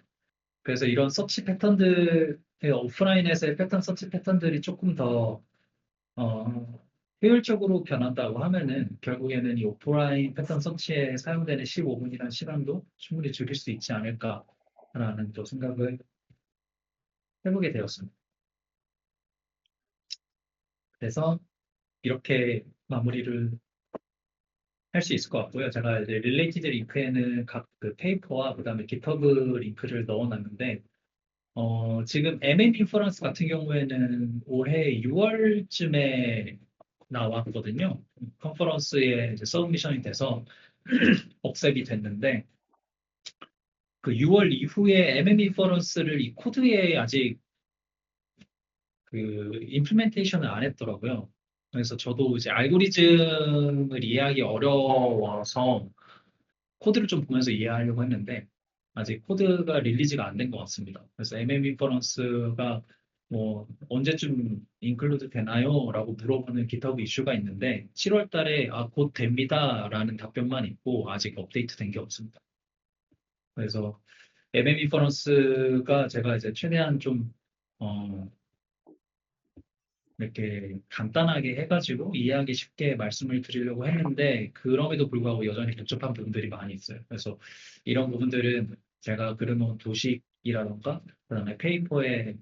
그래서 이런 서치 패턴들 오프라인에서의 패턴 서치 패턴들이 조금 더 효율적으로 변한다고 하면은 결국에는 이 오프라인 패턴 서치에 사용되는 15분이라는 시간도 충분히 줄일 수 있지 않을까라는 또 생각을 해보게 되었습니다. 그래서 이렇게 마무리를 할 수 있을 것 같고요. 제가 이제 릴레이티드 링크에는 각 그 페이퍼와 그다음에 GitHub 링크를 넣어놨는데 지금 MM 인퍼런스 같은 경우에는 올해 6월쯤에 나왔거든요. 컨퍼런스에 이제 서브미션이 돼서 억셉이 됐는데 그 6월 이후에 MM 인퍼런스를 이 코드에 아직 그 임플멘테이션을 안 했더라고요. 그래서 저도 이제 알고리즘을 이해하기 어려워서 코드를 좀 보면서 이해하려고 했는데 아직 코드가 릴리즈가 안 된 것 같습니다. 그래서 MM 인퍼런스가 뭐 언제쯤 인클루드 되나요? 라고 물어보는 GitHub 이슈가 있는데 7월 달에 곧 됩니다. 라는 답변만 있고 아직 업데이트 된 게 없습니다. 그래서 MM 인퍼런스가 제가 이제 최대한 좀 어, 이렇게 간단하게 해가지고 이해하기 쉽게 말씀을 드리려고 했는데 그럼에도 불구하고 여전히 복잡한 부분들이 많이 있어요. 그래서 이런 부분들은 제가 그려놓은 도식이라던가 그다음에 페이퍼에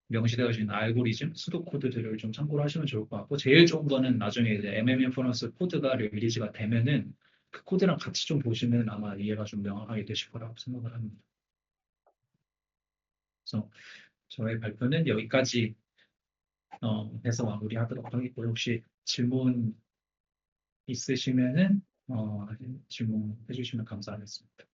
명시되어 있는 알고리즘, 수도 코드들을 좀 참고를 하시면 좋을 것 같고 제일 좋은 거는 나중에 이제 MM 인퍼런스 코드가 릴리즈가 되면은 그 코드랑 같이 좀 보시면 아마 이해가 좀 명확하게 되실 거라고 생각을 합니다. 그래서 저의 발표는 여기까지 해서 마무리하도록 하겠고요. 혹시 질문 있으시면은 질문해 주시면 감사하겠습니다.